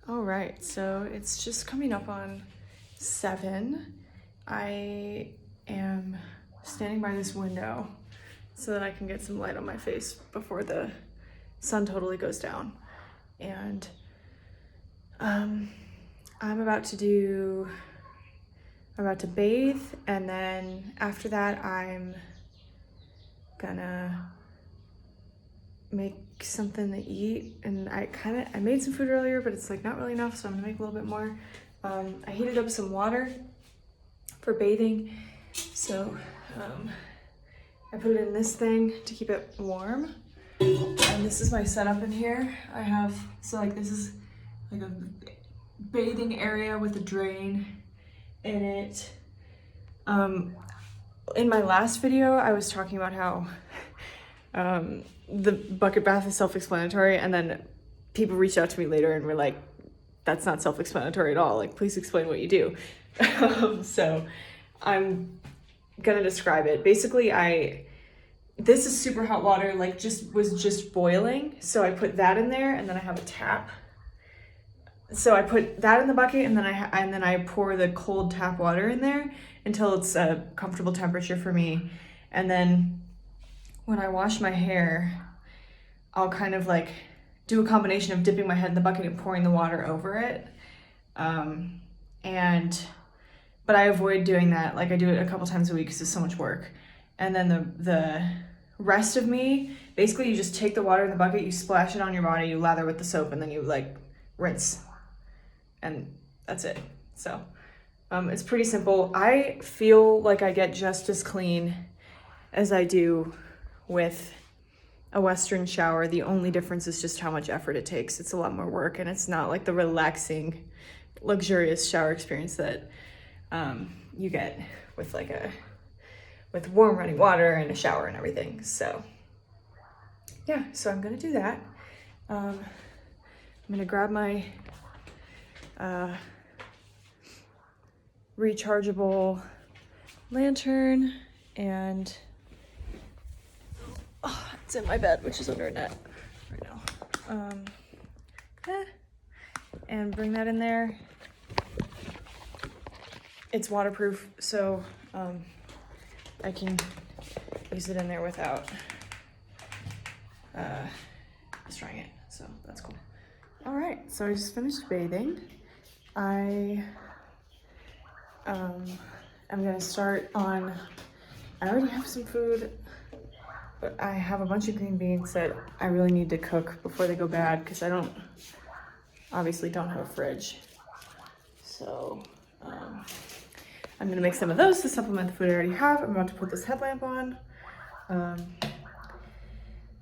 All right, so it's just coming up on 7. I am standing by this window so that I can get some light on my face before the sun totally goes down. And I'm about to bathe, and then after that I'm gonna make something to eat. And I made some food earlier, but it's like not really enough, so I'm gonna make a little bit more. I heated up some water for bathing, so I put it in this thing to keep it warm. And this is my setup in here. I have, so like this is like a bathing area with a drain in it. In my last video, I was talking about how the bucket bath is self-explanatory, and then people reached out to me later and were like, that's not self-explanatory at all. Like, please explain what you do. So I'm gonna describe it. Basically, this is super hot water, like was just boiling. So I put that in there, and then I have a tap. So I put that in the bucket, and then I pour the cold tap water in there until it's a comfortable temperature for me. And then when I wash my hair, I'll kind of like do a combination of dipping my head in the bucket and pouring the water over it. But I avoid doing that. Like I do it a couple times a week because it's so much work. And then the rest of me, basically you just take the water in the bucket, you splash it on your body, you lather with the soap, and then you like rinse. And that's it. So it's pretty simple. I feel like I get just as clean as I do with a Western shower. The only difference is just how much effort it takes. It's a lot more work, and it's not like the relaxing, luxurious shower experience that you get with with warm running water and a shower and everything. So yeah, so I'm gonna do that. I'm gonna grab my rechargeable lantern, and it's in my bed, which is under a net right now. And bring that in there. It's waterproof, so I can use it in there without destroying it, so that's cool. All right, so I just finished bathing. I'm gonna start on, I already have some food, but I have a bunch of green beans that I really need to cook before they go bad, because I obviously don't have a fridge. So I'm gonna make some of those to supplement the food I already have. I'm about to put this headlamp on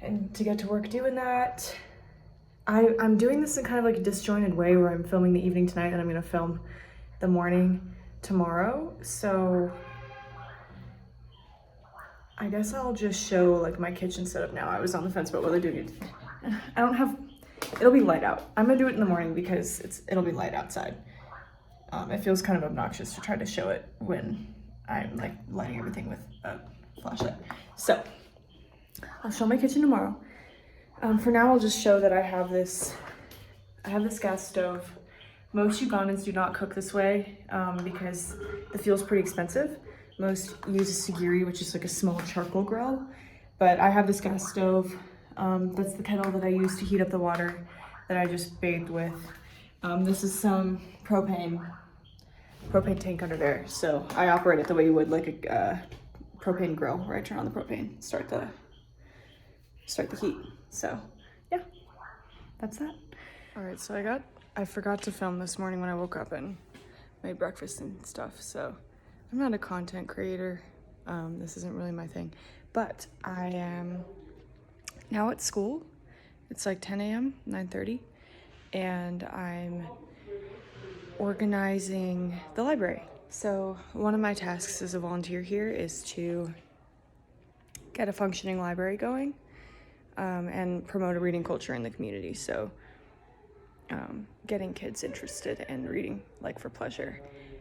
and to get to work doing that. I'm doing this in kind of like a disjointed way where I'm filming the evening tonight and I'm gonna film the morning tomorrow. So I guess I'll just show like my kitchen setup now. I was on the fence about whether to do it. It'll be light out. I'm gonna do it in the morning because it'll be light outside. It feels kind of obnoxious to try to show it when I'm like lighting everything with a flashlight. So I'll show my kitchen tomorrow. For now, I'll just show that I have this gas stove. Most Ugandans do not cook this way because the fuel's pretty expensive. Most use a sigiri, which is like a small charcoal grill. But I have this gas stove. That's the kettle that I use to heat up the water that I just bathed with. This is some propane tank under there. So I operate it the way you would like a propane grill, where I turn on the propane, start the heat. So yeah, that's that. All right, so I forgot to film this morning when I woke up and made breakfast and stuff. So I'm not a content creator. This isn't really my thing, but I am now at school. It's like 10 a.m., 9:30, and I'm organizing the library. So one of my tasks as a volunteer here is to get a functioning library going and promote a reading culture in the community. So getting kids interested in reading, like for pleasure.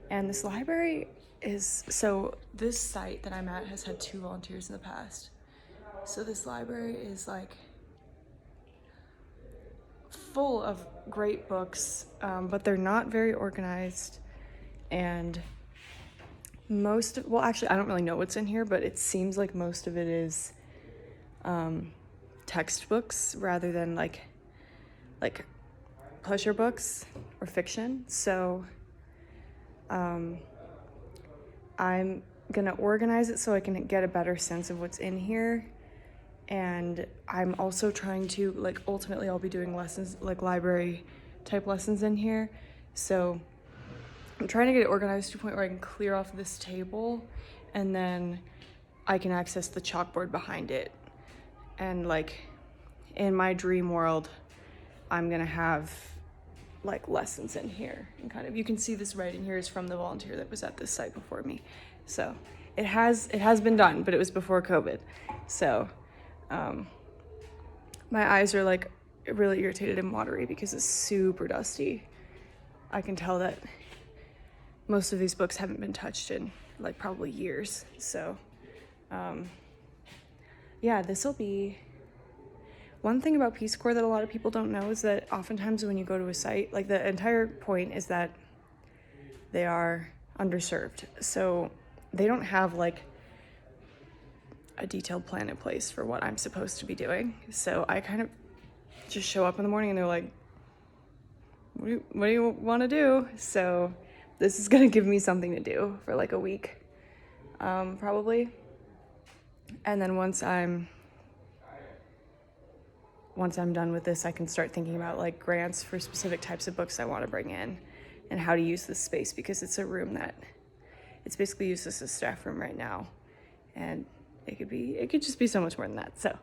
And this library this site that I'm at has had 2 volunteers in the past. So this library is like full of great books, but they're not very organized. And well, actually, I don't really know what's in here, but it seems like most of it is textbooks rather than like pleasure books or fiction. So I'm gonna organize it so I can get a better sense of what's in here. And I'm also trying to, like, ultimately I'll be doing lessons, like library type lessons in here. So I'm trying to get it organized to a point where I can clear off this table and then I can access the chalkboard behind it. And like in my dream world, I'm gonna have like lessons in here, and kind of, you can see this writing here is from the volunteer that was at this site before me. So it has been done, but it was before COVID. So my eyes are like really irritated and watery because it's super dusty. I can tell that most of these books haven't been touched in like probably years. So yeah, this will be one thing about Peace Corps that a lot of people don't know is that oftentimes when you go to a site, like the entire point is that they are underserved. So they don't have like a detailed plan in place for what I'm supposed to be doing. So I kind of just show up in the morning and they're like, what do you want to do? So this is gonna give me something to do for like a week, probably. And then once I'm done with this, I can start thinking about like grants for specific types of books I want to bring in and how to use this space, because it's a room that it's basically used as a staff room right now. And it could just be so much more than that. So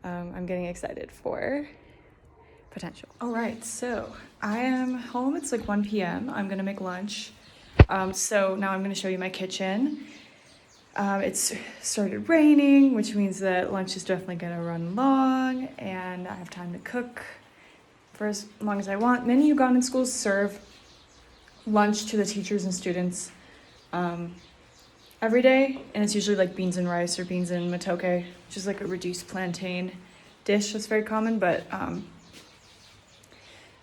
I'm getting excited for potential. All right, so I am home. It's like 1 p.m. I'm gonna make lunch. So now I'm gonna show you my kitchen. It's started raining, which means that lunch is definitely gonna run long, and I have time to cook for as long as I want. Many Ugandan schools serve lunch to the teachers and students every day, and it's usually like beans and rice or beans and matoke, which is like a reduced plantain dish that's very common. But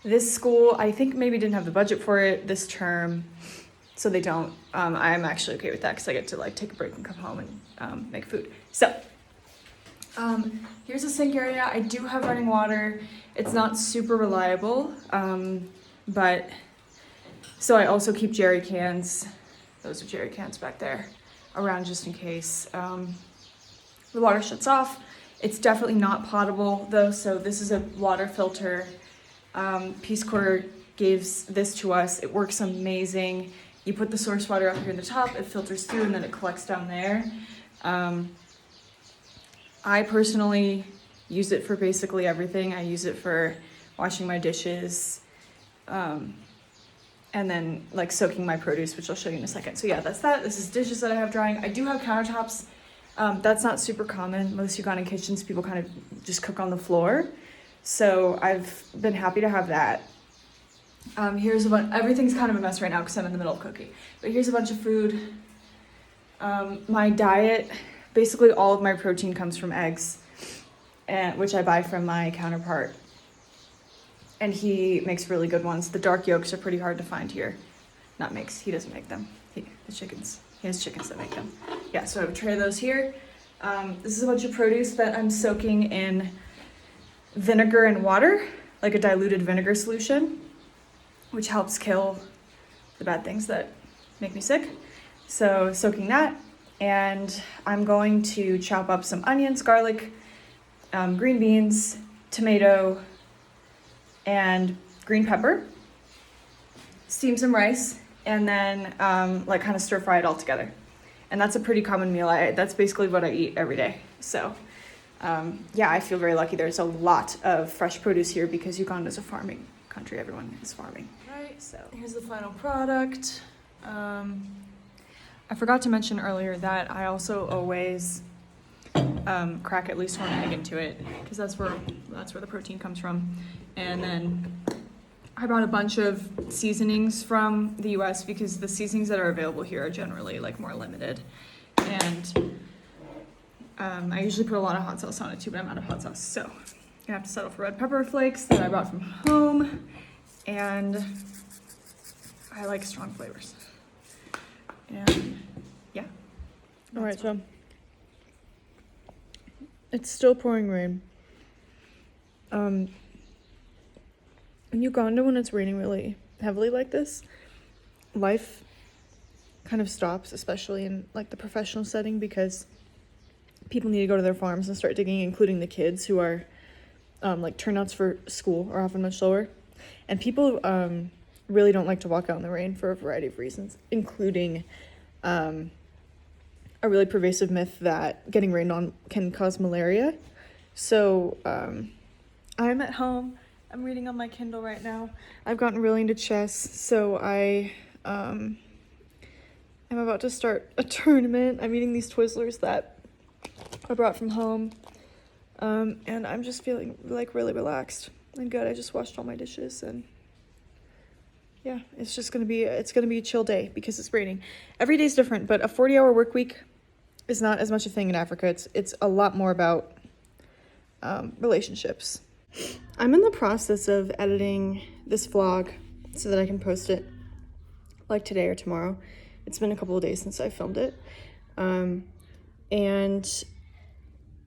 this school, I think, maybe didn't have the budget for it this term, so they don't. I'm actually okay with that because I get to like take a break and come home and make food. So here's the sink area. I do have running water. It's not super reliable, but so I also keep jerry cans. Those are jerry cans back there around just in case the water shuts off. It's definitely not potable though, so this is a water filter. Peace Corps gives this to us. It works amazing. You put the source water up here in the top, it filters through, and then it collects down there. I personally use it for basically everything. I use it for washing my dishes, and then like soaking my produce, which I'll show you in a second. So yeah, that's that. This is dishes that I have drying. I do have countertops. That's not super common. Most Ugandan kitchens, people kind of just cook on the floor. So I've been happy to have that. Here's a bunch, everything's kind of a mess right now because I'm in the middle of cooking. But here's a bunch of food. My diet, basically all of my protein comes from eggs, which I buy from my counterpart. And he makes really good ones. The dark yolks are pretty hard to find here. Not makes, he doesn't make them. He has chickens that make them. Yeah, so I have a tray of those here. This is a bunch of produce that I'm soaking in vinegar and water, like a diluted vinegar solution, which helps kill the bad things that make me sick. So soaking that, and I'm going to chop up some onions, garlic, green beans, tomato, and green pepper, steam some rice, and then like kind of stir fry it all together. And that's a pretty common meal. That's basically what I eat every day. So yeah, I feel very lucky. There's a lot of fresh produce here because Uganda is a farming country. Everyone is farming. Right, so here's the final product. I forgot to mention earlier that I also always crack at least one egg into it because that's where the protein comes from. And then I brought a bunch of seasonings from the US because the seasonings that are available here are generally like more limited. And I usually put a lot of hot sauce on it too, but I'm out of hot sauce. So Gonna have to settle for red pepper flakes that I brought from home, and I like strong flavors. And yeah. All right, so it's still pouring rain. In Uganda, when it's raining really heavily like this, life kind of stops, especially in like the professional setting, because people need to go to their farms and start digging, including the kids who are like turnouts for school are often much lower. And people really don't like to walk out in the rain for a variety of reasons, including a really pervasive myth that getting rained on can cause malaria. So I'm at home. I'm reading on my Kindle right now. I've gotten really into chess, so I am about to start a tournament. I'm eating these Twizzlers that I brought from home, and I'm just feeling like really relaxed and good. I just washed all my dishes, and yeah, it's gonna be a chill day because it's raining. Every day's different, but a 40-hour work week is not as much a thing in Africa. It's a lot more about relationships. I'm in the process of editing this vlog so that I can post it like today or tomorrow. It's been a couple of days since I filmed it. And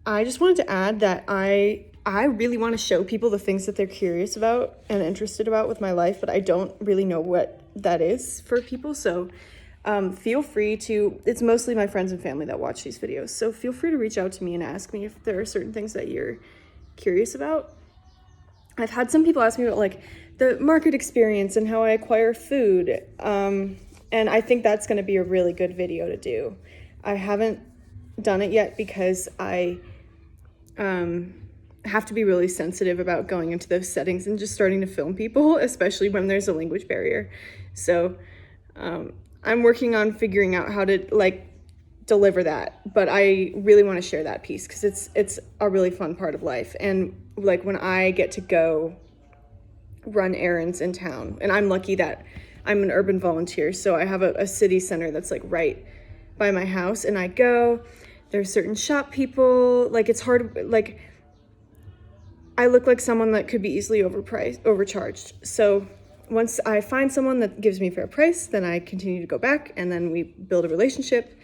I just wanted to add that I really want to show people the things that they're curious about and interested about with my life, but I don't really know what that is for people. So feel free to, it's mostly my friends and family that watch these videos. So feel free to reach out to me and ask me if there are certain things that you're curious about. I've had some people ask me about like the market experience and how I acquire food. And I think that's going to be a really good video to do. I haven't done it yet because I have to be really sensitive about going into those settings and just starting to film people, especially when there's a language barrier. So I'm working on figuring out how to like deliver that, but I really want to share that piece because it's a really fun part of life. And like when I get to go run errands in town, and I'm lucky that I'm an urban volunteer, so I have a city center that's like right by my house, and I go, there's certain shop people, like it's hard, like I look like someone that could be easily overcharged. So once I find someone that gives me a fair price, then I continue to go back, and then we build a relationship.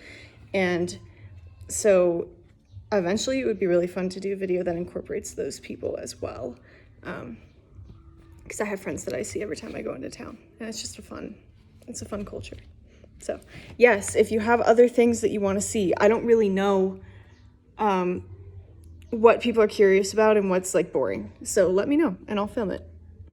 And so eventually it would be really fun to do a video that incorporates those people as well. Because I have friends that I see every time I go into town, and it's just it's a fun culture. So yes, if you have other things that you want to see, I don't really know what people are curious about and what's like boring. So let me know and I'll film it.